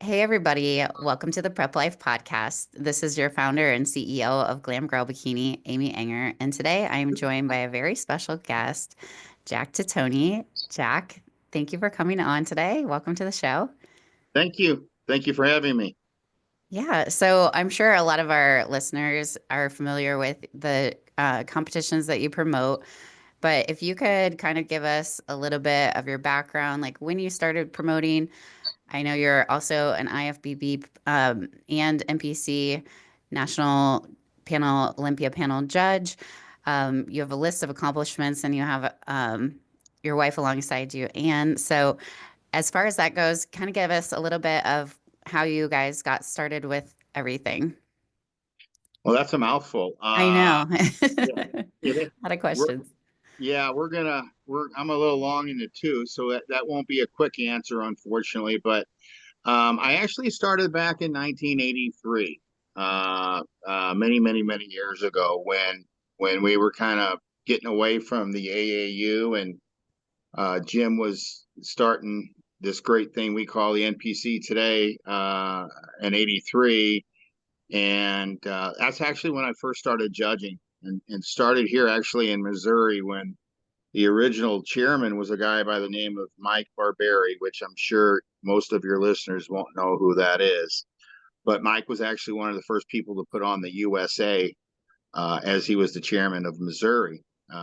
Hey, everybody. Welcome to the Prep Life Podcast. This is your founder and CEO of Glam Girl Bikini, Amy Ehinger. And today I am joined by a very special guest, Jack Titone. Jack, thank you for coming on today. Welcome to the show. Thank you. Thank you for having me. Yeah, so I'm sure a lot of our listeners are familiar with the competitions that you promote, but if you could kind of give us a little bit of your background, like when you started promoting. I know you're also an IFBB and NPC National Panel Olympia Panel judge. You have a list of accomplishments, and you have your wife alongside you. And so, as far as that goes, kind of give us a little bit of how you guys got started with everything. Well, that's a mouthful. I know. Yeah, it is. A lot of We're questions. yeah, I'm a little long in the tooth, so that won't be a quick answer, unfortunately. But I actually started back in 1983, many years ago when we were kind of getting away from the AAU and Jim was starting this great thing we call the NPC today in '83. And that's actually when I first started judging and started here actually in Missouri when the original chairman was a guy by the name of Mike Barberi, which I'm sure most of your listeners won't know who that is. But Mike was actually one of the first people to put on the USA as he was the chairman of Missouri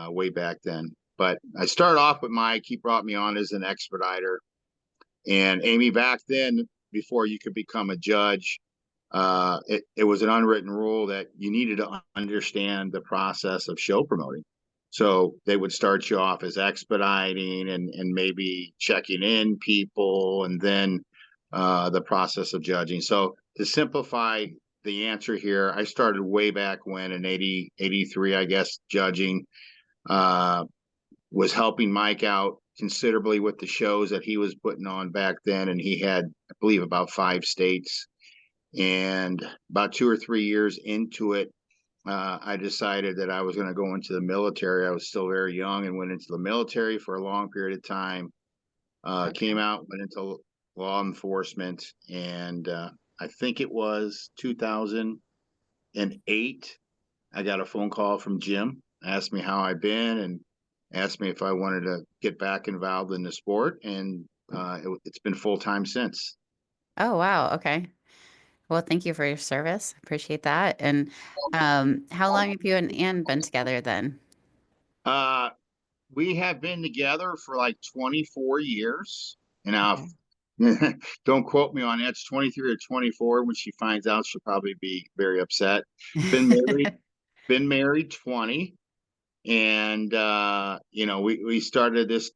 way back then. But I started off with Mike. He brought me on as an expediter. And Amy, back then, before you could become a judge, it was an unwritten rule that you needed to understand the process of show promoting. So they would start you off as expediting and maybe checking in people and then the process of judging. So to simplify the answer here, I started way back when in 83, I guess, judging, uh, was helping Mike out considerably with the shows that he was putting on back then. And he had, I believe, about 5 states. And about 2 or 3 years into it, I decided that I was going to go into the military. I was still very young and went into the military for a long period of time. Came Okay. out, went into law enforcement, and I think it was 2008. I got a phone call from Jim, asked me how I've been, and asked me if I wanted to get back involved in the sport. And it's been full time since. Oh, wow. Okay. Well, thank you for your service. Appreciate that. And how long have you and Ann been together then? Uh, we have been together for like 24 years. And now, Okay. don't quote me on that. It's 23 or 24. When she finds out, she'll probably be very upset. Been married, been married 20. And, we started this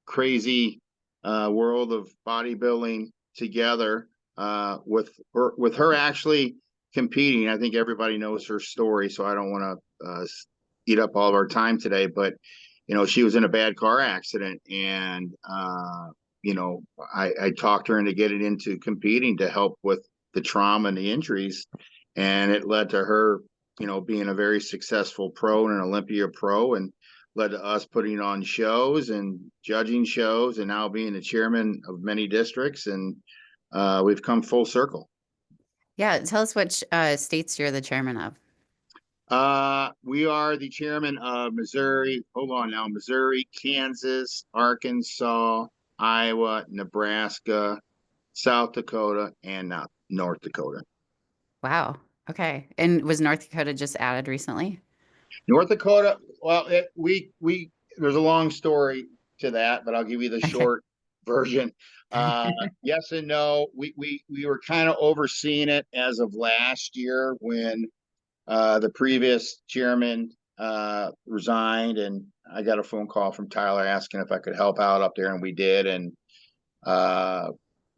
crazy world of bodybuilding together with her actually competing. I think everybody knows her story, so I don't want to eat up all of our time today. But she was in a bad car accident, and I talked her into getting into competing to help with the trauma and the injuries, and it led to her, being a very successful pro and an Olympia pro, and led to us putting on shows and judging shows, and now being the chairman of many districts, and we've come full circle. Yeah, tell us which states you're the chairman of. We are the chairman of Missouri. Hold on now. Missouri, Kansas, Arkansas, Iowa, Nebraska, South Dakota, and now North Dakota. Wow. Okay. And was North Dakota just added recently? North Dakota, well, we there's a long story to that, but I'll give you the Okay. short version. Yes and no. We were kind of overseeing it as of last year when the previous chairman resigned, and I got a phone call from Tyler asking if I could help out up there, and we did. And uh,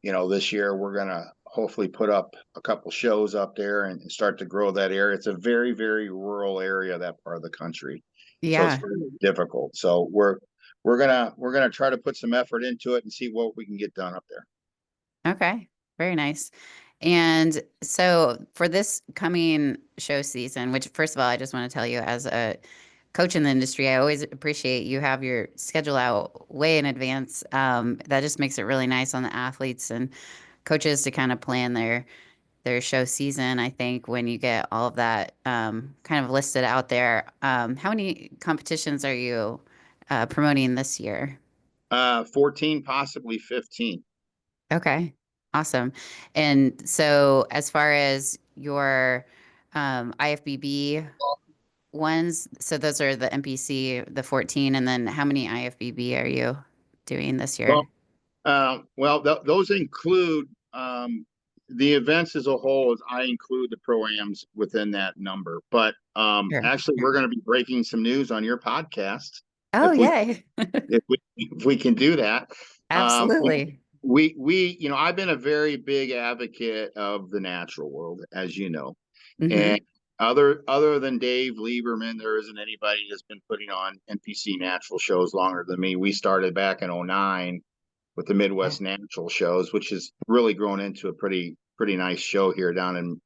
this year we're gonna hopefully put up a couple shows up there and start to grow that area. It's a very rural area, that part of the country, so it's Yeah. very difficult. So we're gonna try to put some effort into it and see what we can get done up there. Okay. Very nice. And so for this coming show season, which first of all, I just want to tell you as a coach in the industry, I always appreciate you have your schedule out way in advance. That just makes it really nice on the athletes and coaches to kind of plan their show season. I think when you get all of that kind of listed out there, how many competitions are you promoting this year? 14, possibly 15. Okay, awesome. And so, as far as your IFBB ones, so those are the NPC, the 14, and then how many IFBB are you doing this Well, year? those include the events as a whole. As I include the pro-ams within that number, but Sure. actually, we're going to be breaking some news on your podcast Oh, if we yay. if we can do that. Um, Absolutely. I've been a very big advocate of the natural world, as you know, Hmm. and other than Dave Lieberman, there isn't anybody that's been putting on NPC natural shows longer than me. We started back in '09 with the Yeah. Midwest Natural Shows, which has really grown into a pretty nice show here down in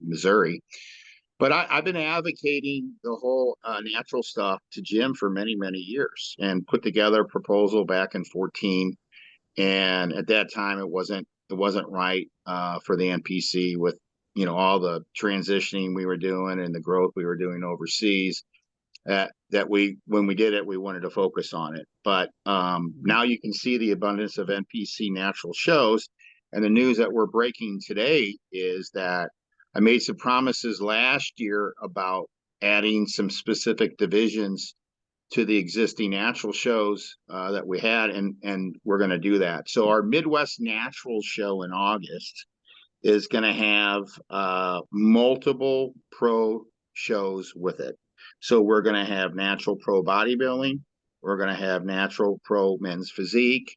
Missouri. But I've been advocating the whole natural stuff to Jim for many years, and put together a proposal back in '14. And at that time, it wasn't right for the NPC with all the transitioning we were doing and the growth we were doing overseas. That we when we did it, we wanted to focus on it. But Mhm. now you can see the abundance of NPC natural shows, and the news that we're breaking today is that I made some promises last year about adding some specific divisions to the existing natural shows that we had, and we're going to do that. So our Midwest Natural Show in August is going to have multiple pro shows with it. So we're going to have natural pro bodybuilding. We're going to have natural pro men's physique.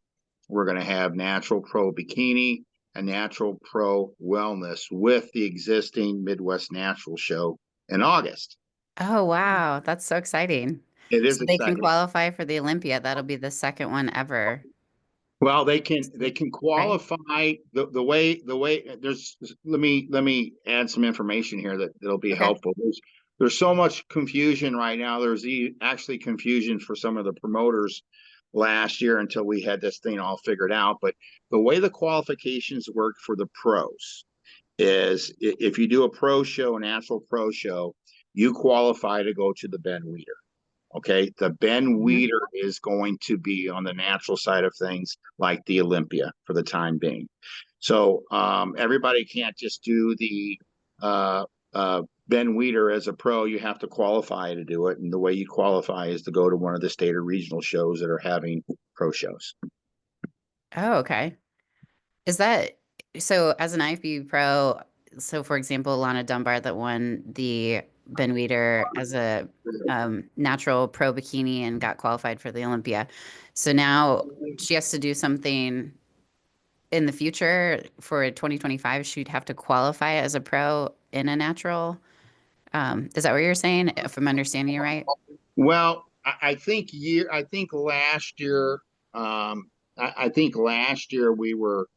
We're going to have natural pro bikini and natural pro wellness with the existing Midwest Natural Show in August. Oh, wow. That's so exciting. It is So they can exciting. qualify for the Olympia. That'll be the second one ever. Well, they can Right? qualify the way there's let me add some information here that'll be Okay. helpful. There's so much confusion right now. Actually confusion for some of the promoters last year until we had this thing all figured out. But the way the qualifications work for the pros is if you do a pro show, a natural pro show, you qualify to go to the Ben Weeder. Okay, the Ben Mhm. Weeder is going to be on the natural side of things, like the Olympia for the time being. So everybody can't just do the uh, Ben Weeder as a pro. You have to qualify to do it, and the way you qualify is to go to one of the state or regional shows that are having pro shows. Oh, okay. Is that so as an IFBB pro? So, for example, Lana Dunbar that won the Ben Weeder as a natural pro bikini and got qualified for the Olympia. So now she has to do something in the future for 2025. She'd have to qualify as a pro in a natural. Is that what you're saying? If I'm understanding you right? Well, I think last year, I think last year we were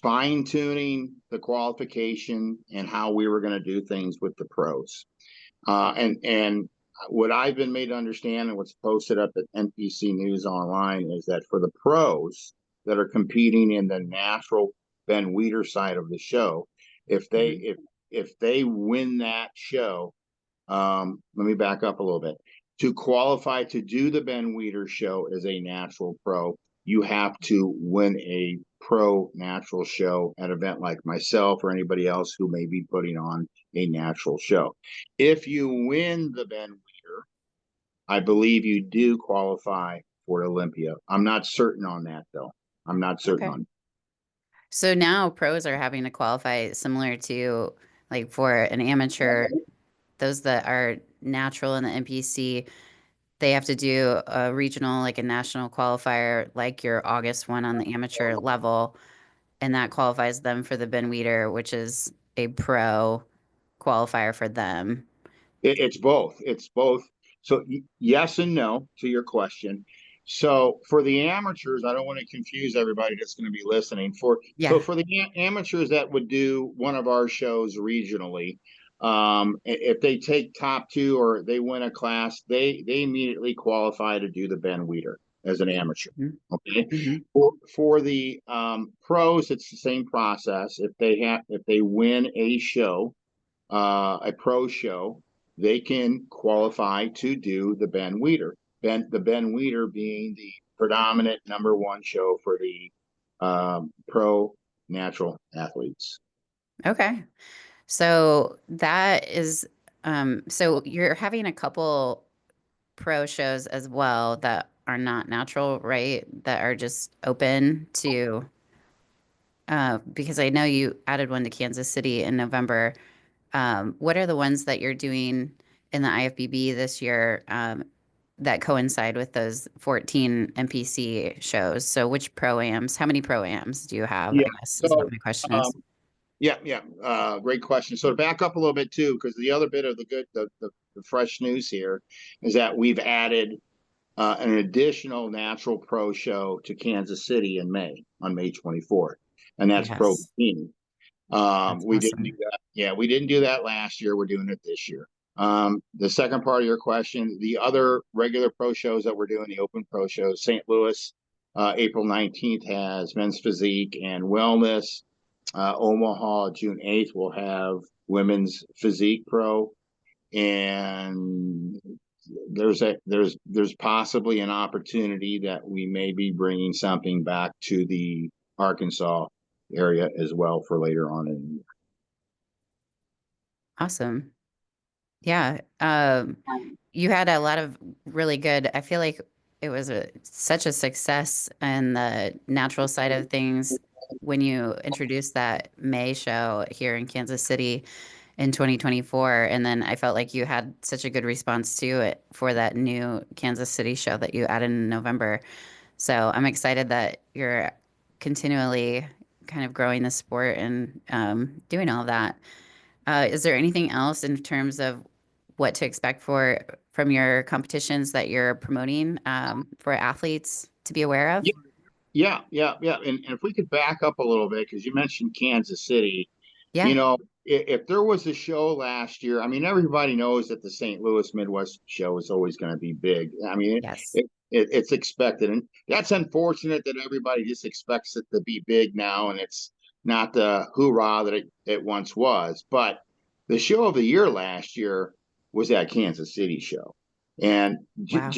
fine tuning the qualification and how we were going to do things with the pros. And what I've been made to understand and what's posted up at NPC News Online is that for the pros that are competing in the natural Ben Weeder side of the show, if they Mhm. if they win that show, let me back up a little bit. To qualify to do the Ben Weeder show as a natural pro, you have to win a pro natural show at an event like myself or anybody else who may be putting on a natural show. If you win the Ben Weeder, I believe you do qualify for Olympia. I'm not certain on that though. I'm not certain Okay. on. So now pros are having to qualify similar to like for an amateur, those that are natural in the NPC, they have to do a regional, like a national qualifier, like your August one on the amateur level, and that qualifies them for the Ben Weeder, which is a pro qualifier for them. It's both. It's both. So yes and no to your question. So for the amateurs, I don't want to confuse everybody that's going to be listening. So Yeah. for the amateurs that would do one of our shows regionally, if they take top two or they win a class, they immediately qualify to do the Ben Weeder. as an amateur. Mhm. Okay. Mhm. For the pros, it's the same process. If they win a show, a pro show, they can qualify to do the Ben Weeder. The Ben Weeder being the predominant number one show for the pro natural athletes. Okay. So that is, so you're having a couple pro shows as well that are not natural, right? That are just open to, because I know you added one to Kansas City in November. What are the ones that you're doing in the IFBB this year, that coincide with those 14 NPC shows? So which pro-ams, how many pro-ams do you have, Yeah. I guess is what So my question um, is. yeah. Great question. So to back up a little bit too, because the other bit of the fresh news here is that we've added an additional natural pro show to Kansas City in May on May 24th, and that's pro Yes, bikini. that's We didn't do awesome. that. Yeah, we didn't do that last year. We're doing it this year. The second part of your question, the other regular pro shows that we're doing, the open pro shows, St. Louis, April 19th has men's physique and wellness. Omaha, June 8th will have women's physique pro. And there's possibly an opportunity that we may be bringing something back to the Arkansas area as well for later on in the year. Awesome. Yeah. You had a lot of really good, I feel like it was such a success in the natural side of things when you introduced that May show here in Kansas City in 2024. And then I felt like you had such a good response to it for that new Kansas City show that you added in November. So I'm excited that you're continually kind of growing the sport and doing all of that. Is there anything else in terms of what to expect from your competitions that you're promoting, for athletes to be aware of? Yeah. And if we could back up a little bit, because you mentioned Kansas City, you Yeah. know, if there was a show last year, I mean, everybody knows that the St. Louis Midwest show is always going to be big. I mean, Yes. it's expected, and that's unfortunate that everybody just expects it to be big now, and it's not the hoorah that it once was. But the show of the year last year was that Kansas City show, and Wow.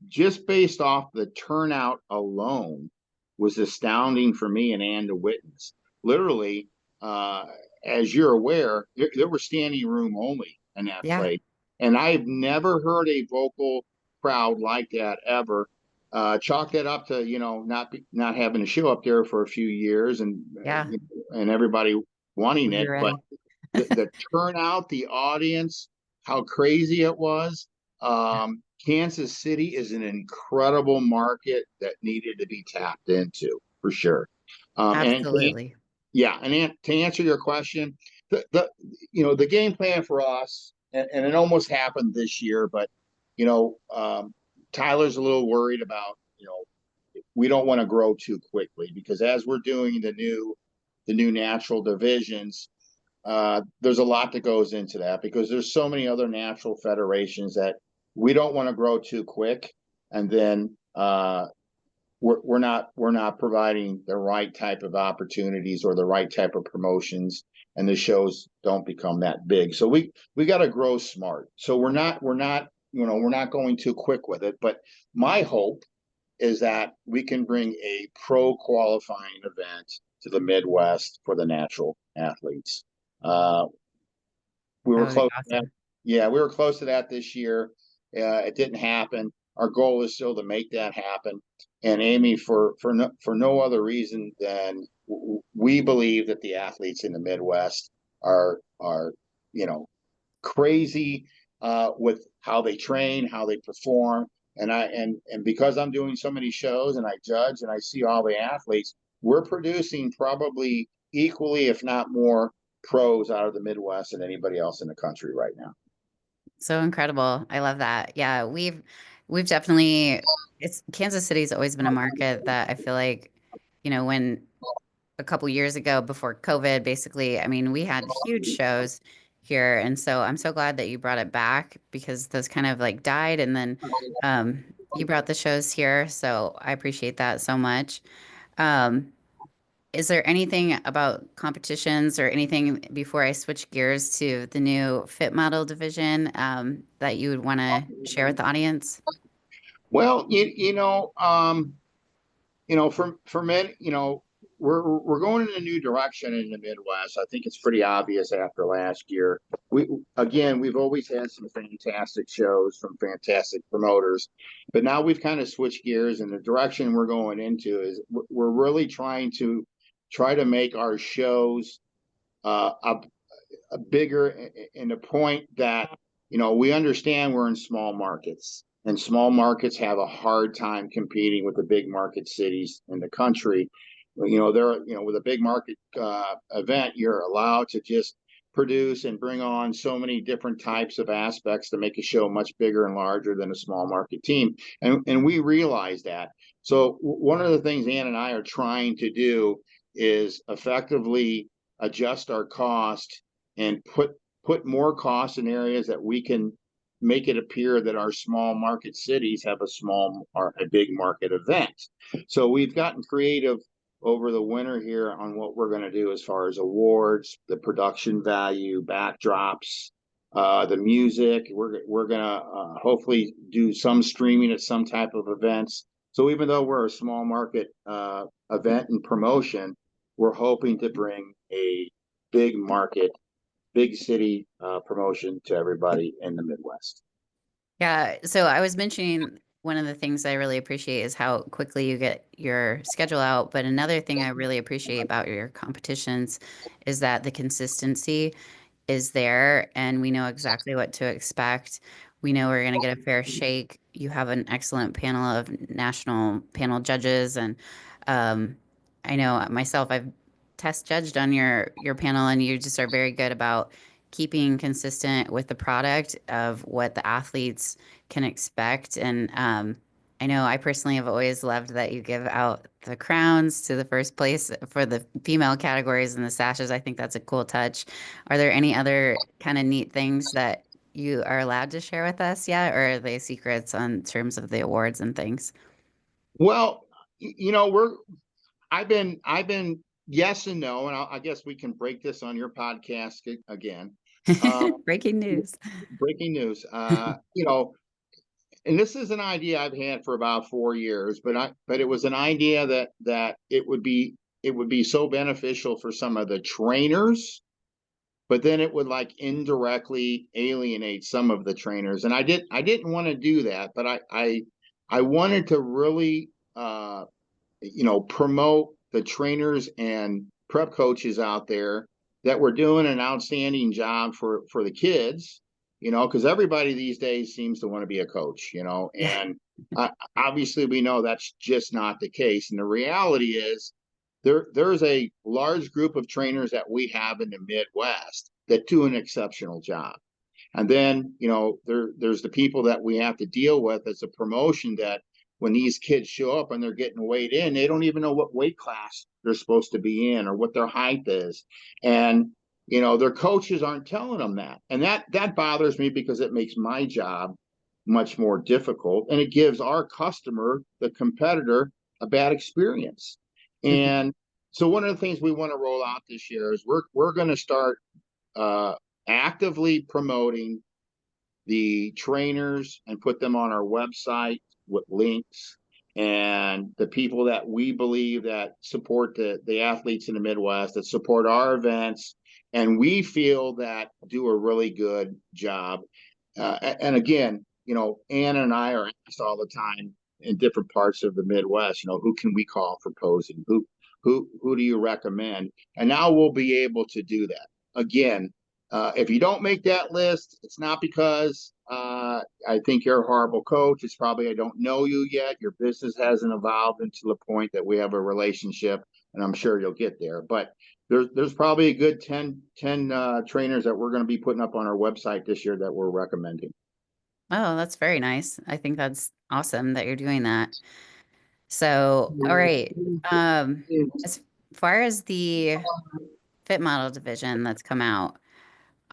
just based off the turnout alone was astounding for me and Ann to witness. Literally, uh, as you're aware, there were standing room only in that Yeah. place. And I've never heard a vocal crowd like that ever. Chalk that up to not having a show up there for a few years Yeah. and everybody wanting When it, you're but ready. the turnout, the audience, how crazy it was. Kansas City is an incredible market that needed to be tapped into for sure. And Absolutely. yeah, and to answer your question, the the game plan for us, and it almost happened this year, but you know, Tyler's a little worried about we don't want to grow too quickly because as we're doing the new natural divisions, there's a lot that goes into that because there's so many other natural federations that we don't want to grow too quick, and then we're not providing the right type of opportunities or the right type of promotions, and the shows don't become that big. So we got to grow smart. So we're not going too quick with it. But my hope is that we can bring a pro qualifying event to the Midwest for the natural athletes. Uh, we That were would be close to that. awesome. Yeah, we were close to that this year. It didn't happen. Our goal is still to make that happen. And Amy, for no other reason than we believe that the athletes in the Midwest are you know crazy with how they train, how they perform, and because I'm doing so many shows and I judge and I see all the athletes, we're producing probably equally, if not more, pros out of the Midwest than anybody else in the country right now. So incredible. I love that. Yeah, we've definitely, it's Kansas City's always been a market that I feel like, when a couple years ago before COVID, basically, I mean, we had huge shows here. And so I'm so glad that you brought it back because those kind of like died. And then, um, you brought the shows here, so I appreciate that so much. Um, is there anything about competitions or anything before I switch gears to the new fit model division that you would want to share with the audience? Well, for men, we're going in a new direction in the Midwest. I think it's pretty obvious after last year. We've always had some fantastic shows from fantastic promoters, but now we've kind of switched gears, and the direction we're going into is we're really try to make our shows a bigger in the point that we understand we're in small markets, and small markets have a hard time competing with the big market cities in the country. With a big market event, you're allowed to just produce and bring on so many different types of aspects to make a show much bigger and larger than a small market team, and we realize that. So one of the things Ann and I are trying to do is effectively adjust our cost and put more costs in areas that we can make it appear that our small market cities have a small or a big market event. So we've gotten creative over the winter here on what we're going to do as far as awards, the production value, backdrops, the music. We're going to hopefully do some streaming at some type of events. So even though we're a small market event and promotion, we're hoping to bring a big market, big city promotion to everybody in the Midwest. Yeah, so I was mentioning one of the things I really appreciate is how quickly you get your schedule out. But another thing I really appreciate about your competitions is that the consistency is there and we know exactly what to expect. We know we're going to get a fair shake. You have an excellent panel of national panel judges and I know myself I've test judged on your panel and you just are very good about keeping consistent with the product of what the athletes can expect and I know I personally have always loved that you give out the crowns to the first place for the female categories and the sashes. I think that's a cool touch. Are there any other kind of neat things that you are allowed to share with us yet, or are they secrets on terms of the awards and things? Well, we're I've been yes and no, and I guess we can break this on your podcast again. Uh, Breaking news. Breaking news. And this is an idea I've had for about 4 years, but it was an idea that it would be so beneficial for some of the trainers, but then it would like indirectly alienate some of the trainers, and I didn't want to do that, but I wanted to really promote the trainers and prep coaches out there that were doing an outstanding job for the kids, because everybody these days seems to want to be a coach, Yeah. and obviously we know that's just not the case. And the reality is there's a large group of trainers that we have in the Midwest that do an exceptional job. And then, there's the people that we have to deal with as a promotion that when these kids show up and they're getting weighed in, they don't even know what weight class they're supposed to be in or what their height is. And, their coaches aren't telling them that. And that bothers me because it makes my job much more difficult, and it gives our customer, the competitor, a bad experience. And so one of the things we want to roll out this year is we're going to start uh, actively promoting the trainers and put them on our website with links, and the people that we believe that support the athletes in the Midwest, that support our events, and we feel that do a really good job. And again, Anna and I are asked all the time in different parts of the Midwest, who can we call for posing? Who do you recommend? And now we'll be able to do that. Again, if you don't make that list, it's not because I think you're a horrible coach. It's probably I don't know you yet. Your business hasn't evolved into the point that we have a relationship, and I'm sure you'll get there. But there's probably a good 10 trainers that we're going to be putting up on our website this year that we're recommending. Oh, that's very nice. I think that's awesome that you're doing that. So, all right. As far as the fit model division that's come out,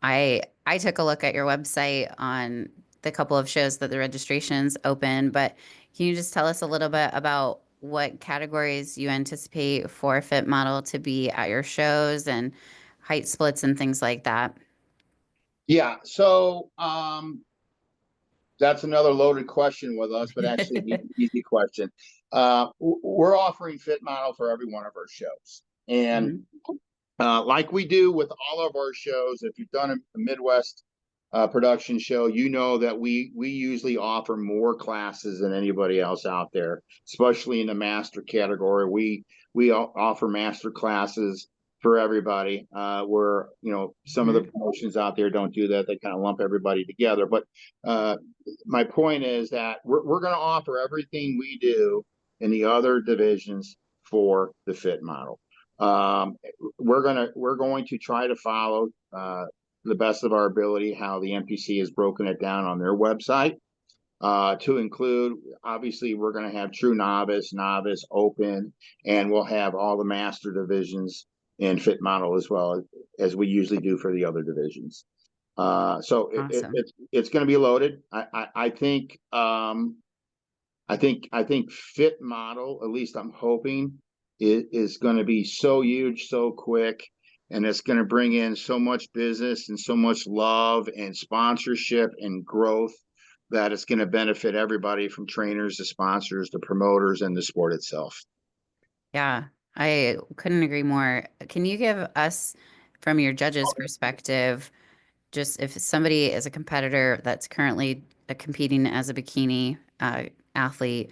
I took a look at your website on the couple of shows that the registration's open, but Can you just tell us a little bit about what categories you anticipate for a fit model to be at your shows and height splits and things like that? Yeah. So that's another loaded question with us, but actually easy question. We're offering fit model for every one of our shows. And Mhm. like we do with all of our shows, if you've done a Midwest production show, you know that we usually offer more classes than anybody else out there, especially in the master category. We offer master classes for everybody. Where some of the Mhm. promotions out there don't do that; they kind of lump everybody together. But my point is that we're going to offer everything we do in the other divisions for the fit model. Um, we're going to try to follow the best of our ability how the NPC has broken it down on their website. To include, obviously, we're going to have true novice, novice, open, and we'll have all the master divisions in fit model as well as we usually do for the other divisions. So Awesome. it's going to be loaded. I think fit model, at least I'm hoping, is going to be so huge, so quick, and it's going to bring in so much business and so much love and sponsorship and growth that it's going to benefit everybody from trainers to sponsors to promoters and the sport itself. Yeah, I couldn't agree more. Can you give us, from your judge's perspective, just if somebody is a competitor that's currently competing as a bikini athlete,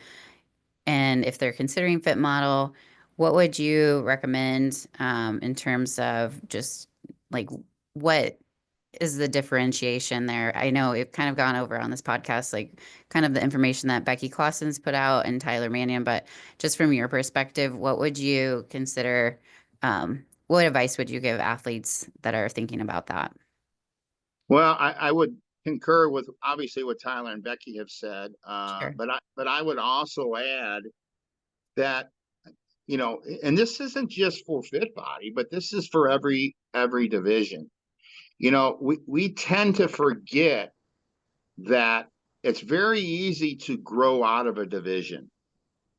and if they're considering fit model, what would you recommend in terms of just like what is the differentiation there? I know we've kind of gone over on this podcast, like kind of the information that Becky Clausen's put out and Tyler Mannion, but just from your perspective, what would you consider, what advice would you give athletes that are thinking about that? Well, I would concur with obviously what Tyler and Becky have said, Sure. but I would also add that and this isn't just for fit body, but this is for every division. We tend to forget that it's very easy to grow out of a division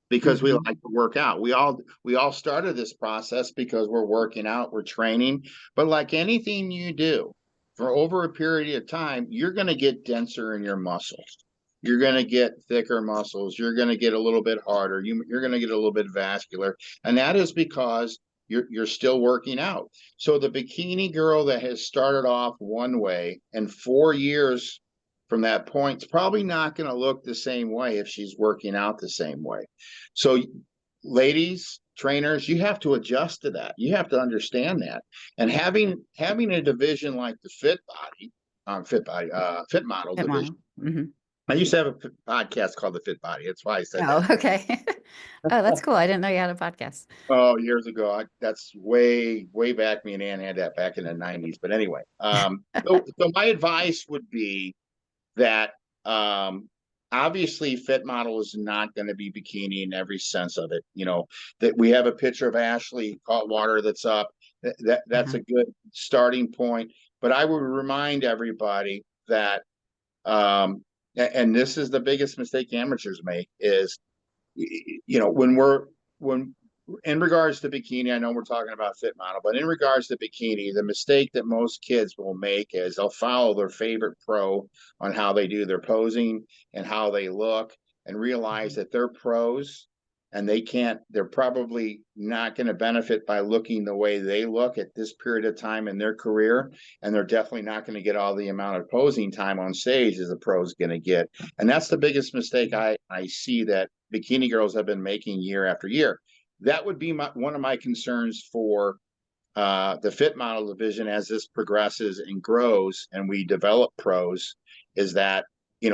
because we Hmm. like to work out. We all started this process because we're working out, we're training, but like anything you do for over a period of time, you're going to get denser in your muscles. You're going to get thicker muscles. You're going to get a little bit harder. You're going to get a little bit vascular, and that is because you're still working out. So the bikini girl that has started off one way and 4 years from that point is probably not going to look the same way if she's working out the same way. So, ladies, trainers, you have to adjust to that. You have to understand that. And having a division like the fit model Fit division. model. Hmm. I used to have a podcast called the Fit Body. That's why I said Oh, that. okay. Oh, that's cool. I didn't know you had a podcast. Oh, years ago. That's way back. Me and Ann had that back in the '90s. But anyway, so my advice would be that obviously fit model is not going to be bikini in every sense of it. That we have a picture of Ashley Saltwater that's up. That's Uh-huh. a good starting point. But I would remind everybody that and this is the biggest mistake amateurs make is when in regards to bikini, I know we're talking about fit model, but in regards to bikini, the mistake that most kids will make is they'll follow their favorite pro on how they do their posing and how they look and realize that they're pros and they're probably not going to benefit by looking the way they look at this period of time in their career. And they're definitely not going to get all the amount of posing time on stage as a pro is going to get. And that's the biggest mistake I see that bikini girls have been making year after year. That would be one of my concerns for the fit model division as this progresses and grows and we develop pros is that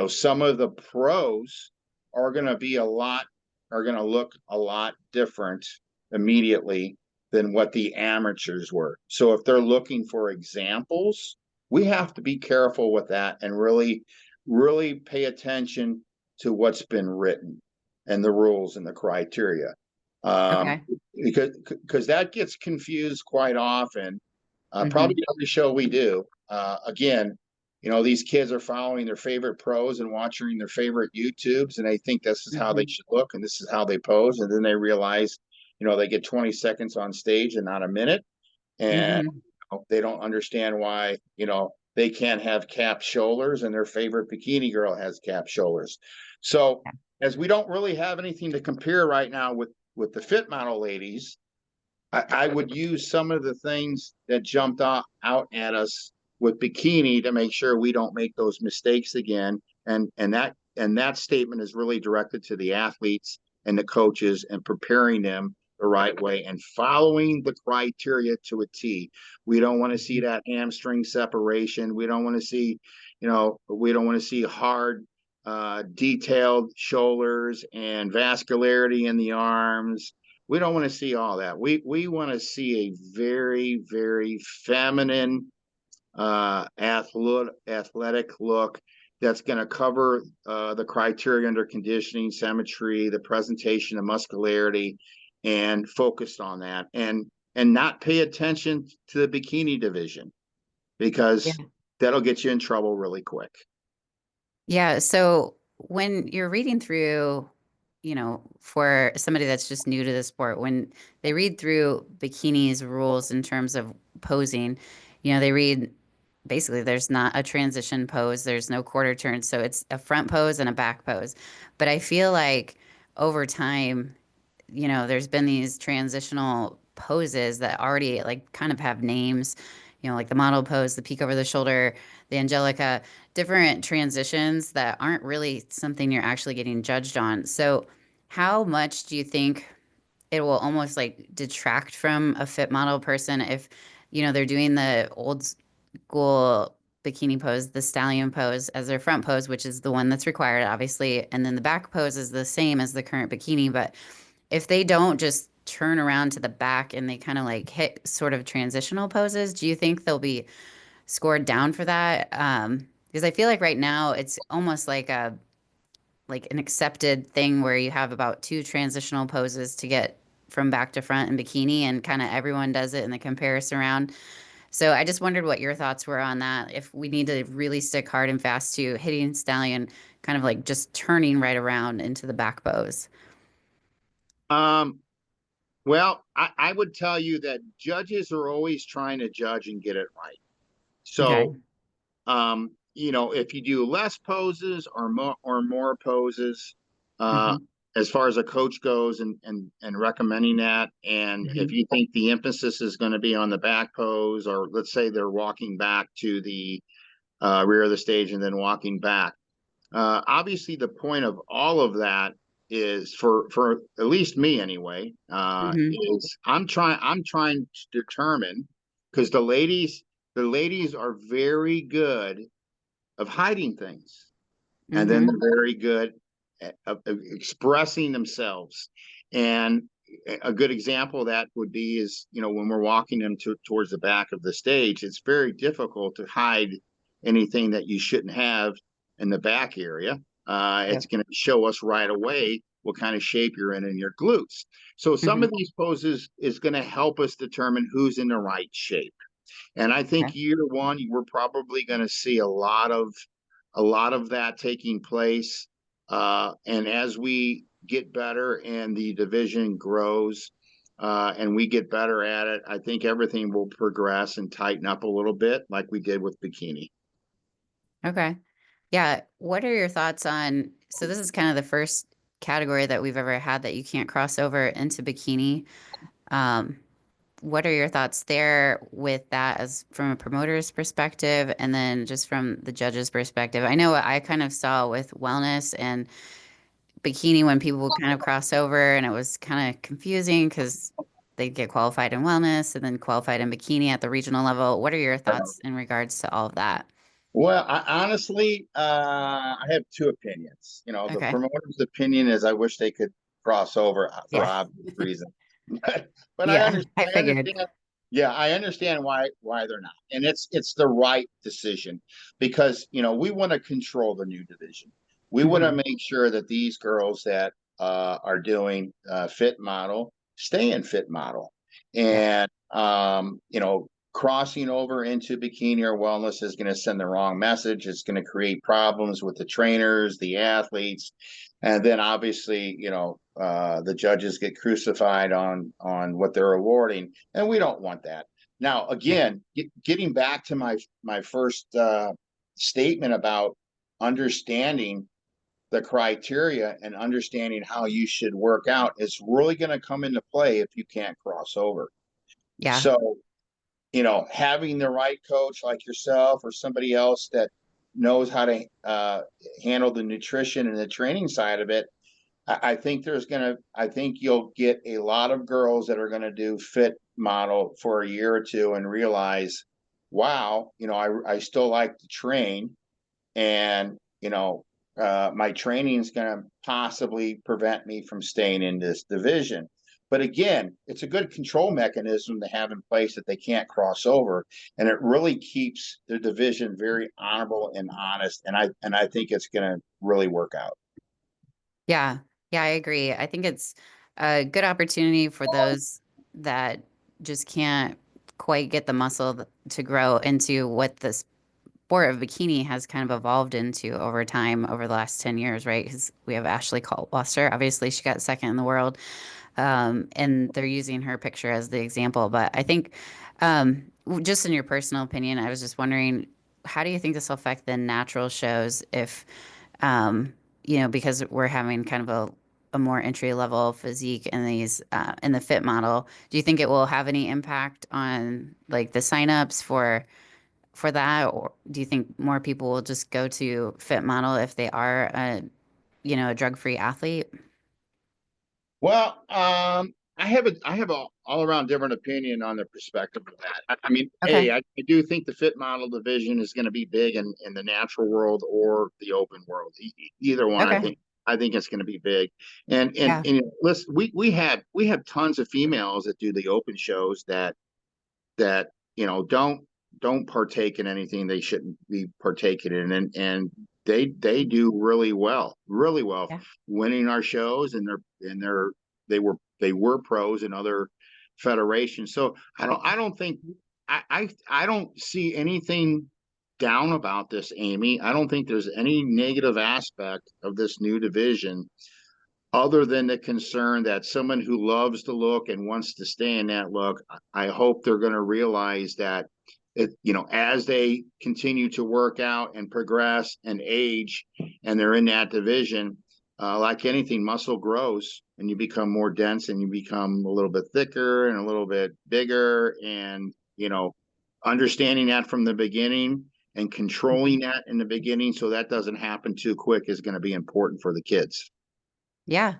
some of the pros are going to look a lot different immediately than what the amateurs were. So if they're looking for examples, we have to be careful with that and really pay attention to what's been written and the rules and the criteria. Um, Okay. because that gets confused quite often. Hmm. Probably every show we do. Again, these kids are following their favorite pros and watching their favorite YouTubes, and they think this is how they Hmm. should look and this is how they pose. And then they realize, they get 20 seconds on stage and not a minute. And Hmm. they don't understand why, they can't have cap shoulders and their favorite bikini girl has cap shoulders. So as we don't really have anything to compare right now with the fit model ladies, I would use some of the things that jumped out at us with bikini to make sure we don't make those mistakes again. And that statement is really directed to the athletes and the coaches and preparing them the right way and following the criteria to a T. We don't want to see that hamstring separation. We don't want to see, we don't want to see hard, detailed shoulders and vascularity in the arms. We don't want to see all that. We want to see a very, very feminine, athletic look that's going to cover the criteria under conditioning, symmetry, the presentation of muscularity, and focused on that, and not pay attention to the bikini division Yeah. because that'll get you in trouble really quick. Yeah. So when you're reading through, for somebody that's just new to the sport, when they read through bikini's rules in terms of posing, they read basically there's not a transition pose, there's no quarter turn. So it's a front pose and a back pose. But I feel like over time, there's been these transitional poses that already like kind of have names, like the model pose, the peek over the shoulder, the Angelica, different transitions that aren't really something you're actually getting judged on. So, how much do you think it will almost like detract from a fit model person if, they're doing the old school bikini pose, the stallion pose as their front pose, which is the one that's required, obviously, and then the back pose is the same as the current bikini, but if they don't just turn around to the back and they kind of like hit sort of transitional poses, do you think they'll be scored down for that? Because I feel like right now it's almost like an accepted thing where you have about two transitional poses to get from back to front in bikini, and kind of everyone does it in the comparison round. So I just wondered what your thoughts were on that. If we need to really stick hard and fast to hitting stallion, kind of like just turning right around into the back pose. Um, well, I would tell you that judges are always trying to judge and get it right. Okay. So if you do less poses or more poses, uh, Hmm. as far as a coach goes and recommending that, and if Hmm. you think the emphasis is going to be on the back pose, or let's say they're walking back to the rear of the stage and then walking back, obviously the point of all of that is for at least me anyway, Hmm. is I'm trying to determine, because the ladies are very good of hiding things, and then Hmm. they're very good of expressing themselves. And a good example of that would be is, when we're walking them towards the back of the stage, it's very difficult to hide anything that you shouldn't have in the back area. It's Yep. going to show us right away what kind of shape you're in your glutes. So some Hmm. of these poses is going to help us determine who's in the right shape. And I think Okay. year one, we're probably going to see a lot of that taking place. And as we get better and the division grows, and we get better at it, I think everything will progress and tighten up a little bit, like we did with bikini. Okay. Yeah. What are your thoughts on? So this is kind of the first category that we've ever had that you can't cross over into bikini. Um, what are your thoughts there with that as from a promoter's perspective and then just from the judge's perspective? I know I kind of saw with wellness and bikini when people would kind of cross over and it was kind of confusing because they'd get qualified in wellness and then qualified in bikini at the regional level. What are your thoughts in regards to all of that? Well, honestly, I have two opinions. The Okay. promoter's opinion is I wish they could cross over for Yeah. obvious reasons. But I Yeah, understand. I I figured. understand. Yeah, I understand why they're not, and it's the right decision, because we want to control the new division. We want to Hmm. make sure that these girls that are doing fit model stay in fit model, Yeah. and crossing over into bikini or wellness is going to send the wrong message. It's going to create problems with the trainers, the athletes, and then obviously, the judges get crucified on what they're awarding, and we don't want that. Now, again, getting back to my first statement about understanding the criteria and understanding how you should work out, it's really going to come into play if you can't cross over. Yeah. So, having the right coach like yourself or somebody else that knows how to handle the nutrition and the training side of it, I think you'll get a lot of girls that are going to do fit model for a year or two and realize, wow, I still like to train, and my training is going to possibly prevent me from staying in this division. But again, it's a good control mechanism to have in place that they can't cross over, and it really keeps the division very honorable and honest. And I think it's going to really work out. Yeah. Yeah, I agree. I think it's a good opportunity for those that just can't quite get the muscle to grow into what the sport of bikini has kind of evolved into over time over the last 10 years, right? Because we have Ashley Caldwell. Obviously, she got second in the world. And they're using her picture as the example. But I think, just in your personal opinion, I was just wondering, how do you think this will affect the natural shows if, because we're having kind of a more entry level physique in in the fit model. Do you think it will have any impact on like the signups for that? Or do you think more people will just go to fit model if they are a drug-free athlete? Well, I have a all around different opinion on the perspective of that. I mean, Okay. I do think the fit model division is going to be big in the natural world or the open world. Either one, Okay. I think it's going to be big. And Yeah. listen, we have tons of females that do the open shows that don't partake in anything they shouldn't be partaking in, and they do really well, Yeah. winning our shows, and they were pros in other federations. So I don't think I don't see anything down about this, Amy. I don't think there's any negative aspect of this new division other than the concern that someone who loves the look and wants to stay in that look. I hope they're going to realize that as they continue to work out and progress and age, and they're in that division, like anything, muscle grows and you become more dense and you become a little bit thicker and a little bit bigger. And, understanding that from the beginning and controlling that in the beginning so that doesn't happen too quick is going to be important for the kids. Yeah.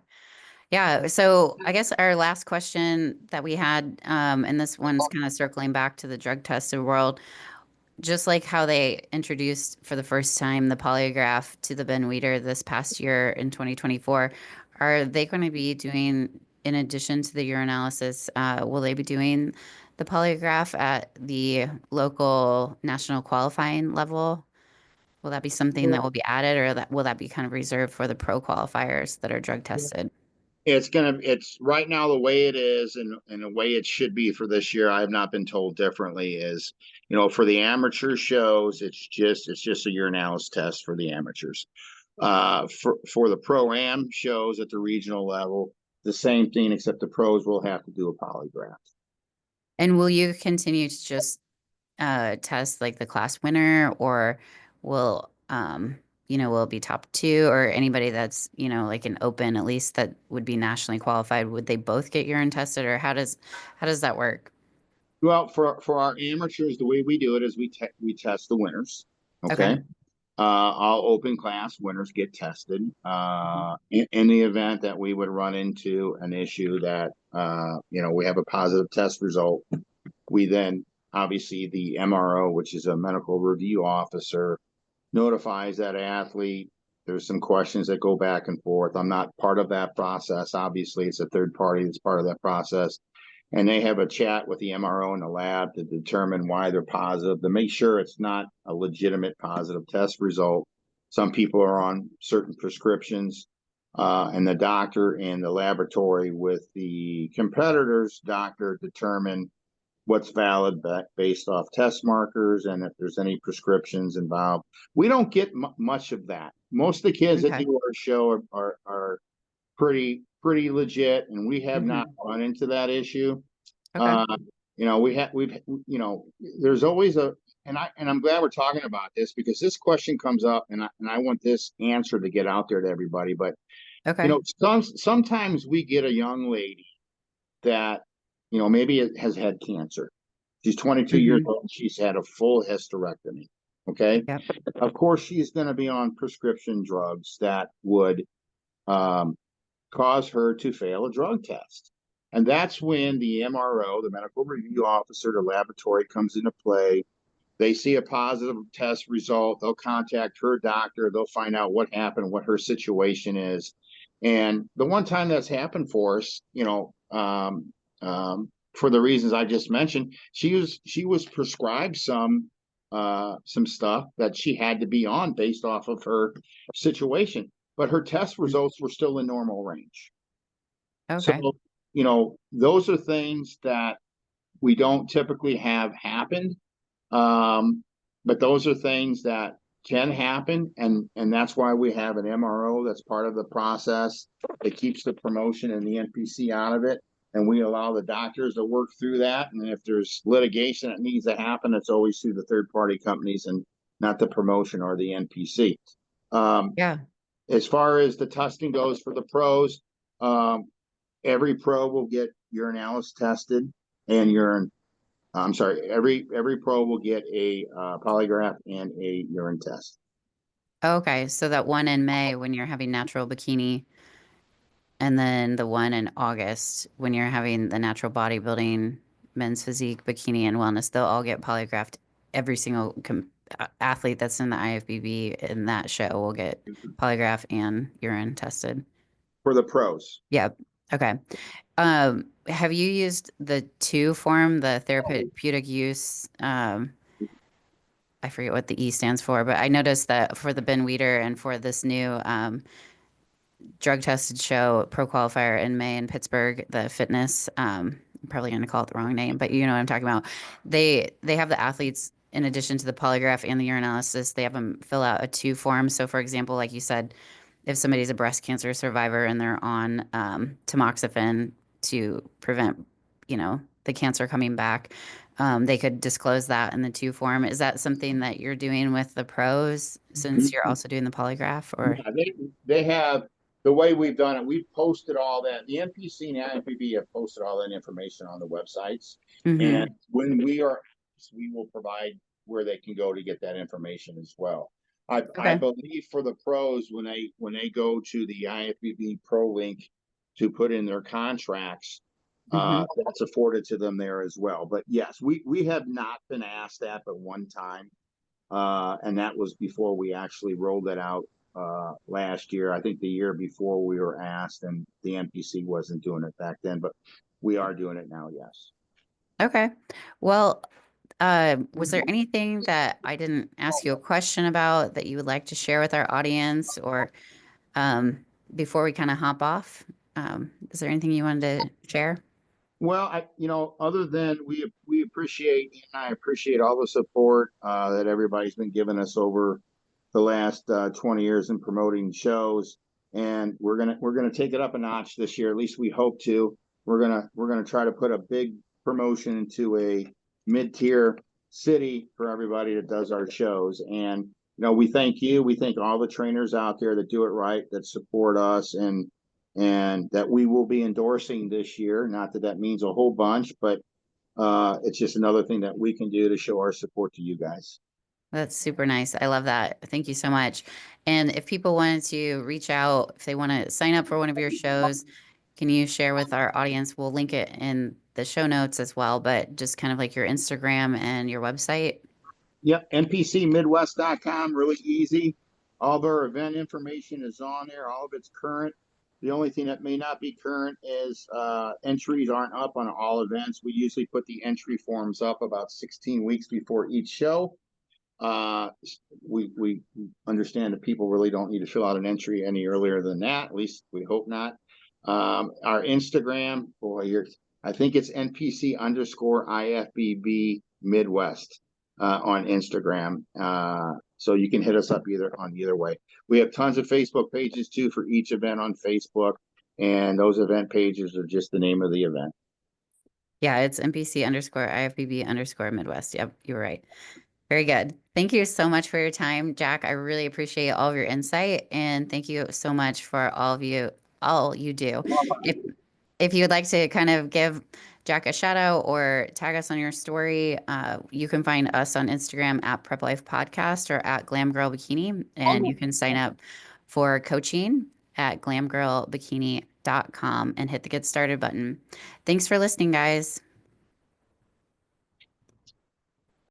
Yeah. So I guess our last question that we had, and this one's kind of circling back to the drug tested world, just like how they introduced for the first time the polygraph to the Ben Weeder this past year in 2024, are they going to be doing, in addition to the urinalysis, will they be doing the polygraph at the local national qualifying level? Will that be something that will be added, or will that be kind of reserved for the pro qualifiers that are drug tested? It's right now the way it is, and the way it should be for this year. I have not been told differently. Is for the amateur shows, it's just a urinalysis test for the amateurs. For the pro am shows at the regional level, the same thing, except the pros will have to do a polygraph. And will you continue to just test like the class winner, or will will it be top two, or anybody that's like an open at least that would be nationally qualified? Would they both get urine tested, or how does that work? Well, for our amateurs, the way we do it is we test the winners. Okay. Okay. All open class winners get tested. In the event that we would run into an issue that we have a positive test result, we then obviously the MRO, which is a medical review officer, notifies that athlete. There's some questions that go back and forth. I'm not part of that process. Obviously, it's a third party that's part of that process. And they have a chat with the MRO in the lab to determine why they're positive, to make sure it's not a legitimate positive test result. Some people are on certain prescriptions, and the doctor and the laboratory with the competitor's doctor determine what's valid based off test markers and if there's any prescriptions involved. We don't get much of that. Most of the kids that Okay. do our show are pretty legit, and we have not run into that issue. Okay. We've there's always I'm glad we're talking about this because this question comes up, and I want this answer to get out there to everybody. But Okay. sometimes we get a young lady that maybe it has had cancer. She's 22 years Hmm. old. She's had a full hysterectomy. Okay. Yep. Of course, she's going to be on prescription drugs that would um, cause her to fail a drug test. And that's when the MRO, the medical review officer, the laboratory comes into play. They see a positive test result. They'll contact her doctor. They'll find out what happened, what her situation is. And the one time that's happened for us, for the reasons I just mentioned, she was prescribed some stuff that she had to be on based off of her situation, but her test results were still in normal range. So, Okay. those are things that we don't typically have happen. Um, but those are things that can happen, and that's why we have an MRO that's part of the process. It keeps the promotion and the NPC out of it, and we allow the doctors to work through that. And if there's litigation that needs to happen, it's always through the third party companies and not the promotion or the NPC. Um, Yeah. as far as the testing goes for the pros, um, every pro will get urinalysis tested and urine. I'm sorry, every pro will get a polygraph and a urine test. Okay. So that one in May when you're having natural bikini, and then the one in August when you're having the natural bodybuilding, men's physique, bikini, and wellness, they'll all get polygraphed. Every single athlete that's in the IFBB in that show will get polygraph and urine tested. For the pros. Yep. Okay. Have you used the two form, the therapeutic use? I forget what the E stands for, but I noticed that for the Ben Weeder and for this new drug tested show, Pro Qualifier in May in Pittsburgh, the fitness, I'm probably going to call it the wrong name, but you know what I'm talking about. They have the athletes in addition to the polygraph and the urinalysis, they have them fill out a two form. So for example, like you said, if somebody's a breast cancer survivor and they're on tamoxifen to prevent, the cancer coming back, they could disclose that in the two form. Is that something that you're doing with the pros since you're also doing the polygraph or? Yeah, they have the way we've done it. We've posted all that. The NPC and IFBB have posted all that information on the websites, and Mm-hmm. when we will provide where they can go to get that information as well. I Okay. believe for the pros when they go to the IFBB Pro link to put in their contracts, Mm-hmm. that's afforded to them there as well. But yes, we have not been asked that but one time, and that was before we actually rolled that out last year. I think the year before we were asked, and the NPC wasn't doing it back then, but we are doing it now. Yes. Okay. Well, was there anything that I didn't ask you a question about that you would like to share with our audience or before we kind of hop off? Is there anything you wanted to share? Well, other than we appreciate, and I appreciate all the support that everybody's been giving us over the last 20 years in promoting shows, and we're gonna take it up a notch this year. At least we hope to. We're gonna try to put a big promotion into a mid-tier city for everybody that does our shows. And we thank you. We thank all the trainers out there that do it right, that support us, and that we will be endorsing this year. Not that that means a whole bunch, but it's just another thing that we can do to show our support to you guys. That's super nice. I love that. Thank you so much. And if people wanted to reach out, if they want to sign up for one of your shows, can you share with our audience? We'll link it in the show notes as well, but just kind of like your Instagram and your website. Yep, npcmidwest.com, really easy. All of our event information is on there. All of it's current. The only thing that may not be current is entries aren't up on all events. We usually put the entry forms up about 16 weeks before each show. Uh, we understand that people really don't need to fill out an entry any earlier than that. At least we hope not. Our Instagram, boy, I think it's NPC underscore IFBB Midwest on Instagram. So you can hit us up either way. We have tons of Facebook pages too for each event on Facebook, and those event pages are just the name of the event. Yeah, it's NPC underscore IFBB underscore Midwest. Yep, you were right. Very good. Thank you so much for your time, Jack. I really appreciate all of your insight, and thank you so much for all you do. If if you would like to kind of give Jack a shout out or tag us on your story, you can find us on Instagram at Prep Life Podcast or at Glam Girl Bikini, and you can sign up for coaching at glamgirlbikini.com and hit the get started button. Thanks for listening, guys.